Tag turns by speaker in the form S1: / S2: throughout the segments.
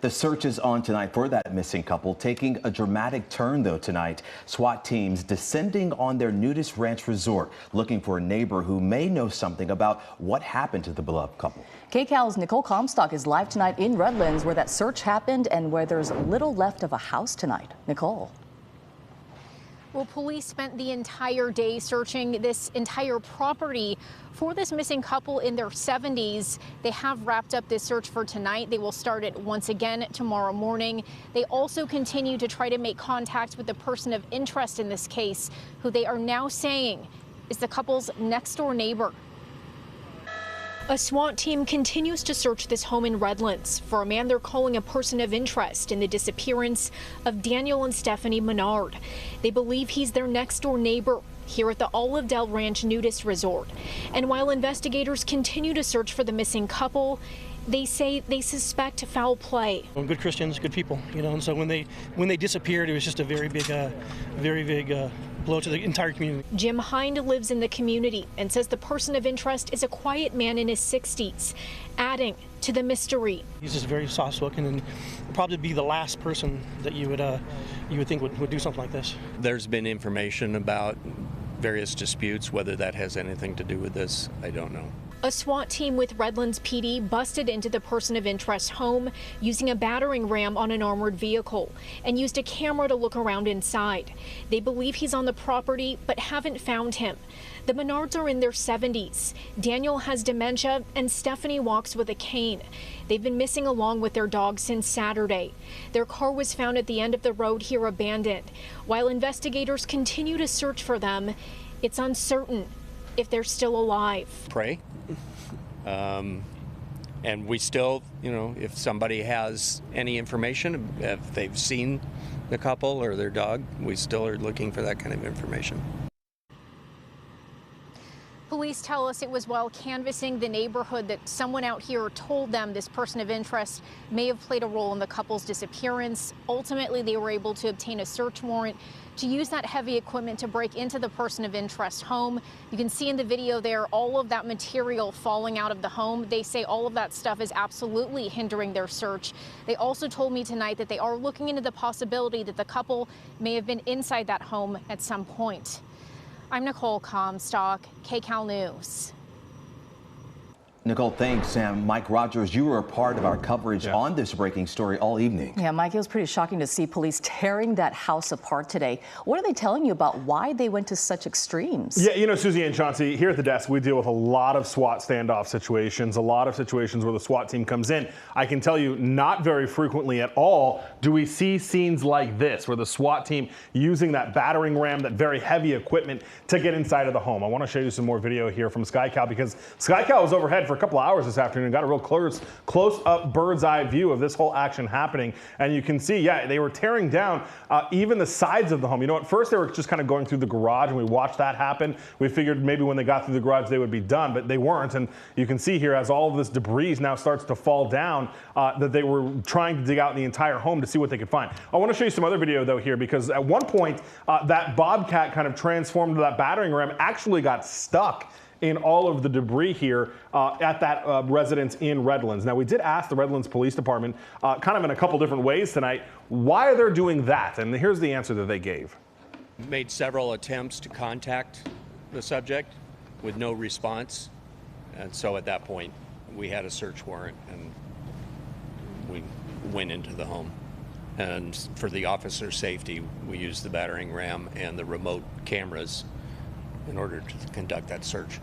S1: The search is on tonight for that missing couple, taking a dramatic turn though tonight. SWAT teams descending on their nudist ranch resort, looking for a neighbor who may know something about what happened to the beloved couple.
S2: KCAL's Nicole Comstock is live tonight in Redlands, where that search happened and where there's little left of a house tonight. Nicole.
S3: Well, police spent the entire day searching this entire property for this missing couple in their 70s. They have wrapped up this search for tonight. They will start it once again tomorrow morning. They also continue to try to make contact with the person of interest in this case, who they are now saying is the couple's next door neighbor. A SWAT team continues to search this home in Redlands for a man they're calling a person of interest in the disappearance of Daniel and Stephanie Menard. They believe he's their next door neighbor here at the Olive Dell Ranch Nudist Resort. And while investigators continue to search for the missing couple, they say they suspect foul play.
S4: Good Christians, good people, and so when they disappeared, it was just a very big blow to the entire community.
S3: Jim Hind lives in the community and says the person of interest is a quiet man in his 60s, adding to the mystery.
S4: He's just very soft-spoken and probably be the last person that you would think would do something like this.
S5: There's been information about various disputes. Whether that has anything to do with this, I don't know.
S3: A SWAT team with Redlands PD busted into the person of interest home using a battering ram on an armored vehicle and used a camera to look around inside. They believe he's on the property but haven't found him. The Menards are in their 70s. Daniel has dementia and Stephanie walks with a cane. They've been missing along with their dog since Saturday. Their car was found at the end of the road here abandoned. While investigators continue to search for them, it's uncertain if they're still alive.
S5: Pray. And we still, if somebody has any information, if they've seen the couple or their dog, we still are looking for that kind of information.
S3: Police tell us it was while canvassing the neighborhood that someone out here told them this person of interest may have played a role in the couple's disappearance. Ultimately, they were able to obtain a search warrant to use that heavy equipment to break into the person of interest home. You can see in the video there all of that material falling out of the home. They say all of that stuff is absolutely hindering their search. They also told me tonight that they are looking into the possibility that the couple may have been inside that home at some point. I'm Nicole Comstock, KCAL News.
S1: Nicole, thanks. Sam. Mike Rogers, you were a part of our coverage on this breaking story all evening.
S2: Yeah, Mike, it was pretty shocking to see police tearing that house apart today. What are they telling you about why they went to such extremes?
S6: Yeah, Susie and Chauncey, here at the desk, we deal with a lot of SWAT standoff situations, a lot of situations where the SWAT team comes in. I can tell you, not very frequently at all do we see scenes like this, where the SWAT team using that battering ram, that very heavy equipment to get inside of the home. I want to show you some more video here from SkyCal, because SkyCal was overhead for a couple hours this afternoon, got a real close-up bird's eye view of this whole action happening. And you can see, they were tearing down even the sides of the home. At first they were just kind of going through the garage, and we watched that happen. We figured maybe when they got through the garage they would be done, but they weren't. And you can see here, as all of this debris now starts to fall down, that they were trying to dig out the entire home to see what they could find. I want to show you some other video though here, because at one point that Bobcat kind of transformed to that battering ram actually got stuck in all of the debris here at that residence in Redlands. Now, we did ask the Redlands Police Department kind of in a couple different ways tonight why they're doing that, and here's the answer that they gave.
S5: Made several attempts to contact the subject with no response, and so at that point we had a search warrant and we went into the home. And for the officer's safety, we used the battering ram and the remote cameras in order to conduct that search.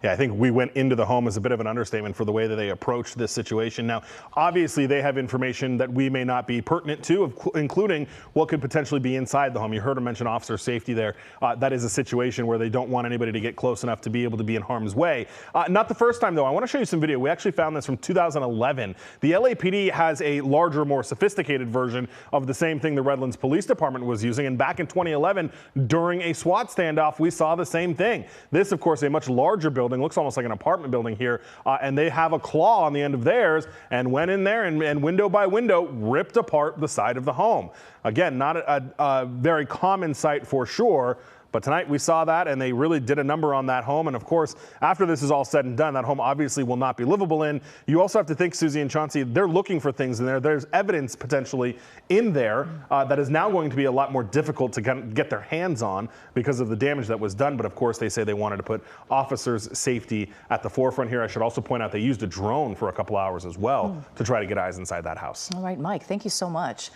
S6: Yeah, I think we went into the home as a bit of an understatement for the way that they approached this situation. Now, obviously, they have information that we may not be pertinent to, including what could potentially be inside the home. You heard him mention officer safety there. That is a situation where they don't want anybody to get close enough to be able to be in harm's way. Not the first time, though. I want to show you some video. We actually found this from 2011. The LAPD has a larger, more sophisticated version of the same thing the Redlands Police Department was using. And back in 2011, during a SWAT standoff, we saw the same thing. This, of course, a much larger building. Looks almost like an apartment building here, and they have a claw on the end of theirs and went in there and window by window ripped apart the side of the home. Again, not a very common sight for sure, But tonight we saw that, and they really did a number on that home. And of course, after this is all said and done, that home obviously will not be livable in. You also have to think, Susie and Chauncey, they're looking for things in there. There's evidence potentially in there that is now going to be a lot more difficult to get their hands on because of the damage that was done. But of course, they say they wanted to put officers' safety at the forefront here. I should also point out they used a drone for a couple hours as well to try to get eyes inside that house.
S2: All right, Mike, thank you so much.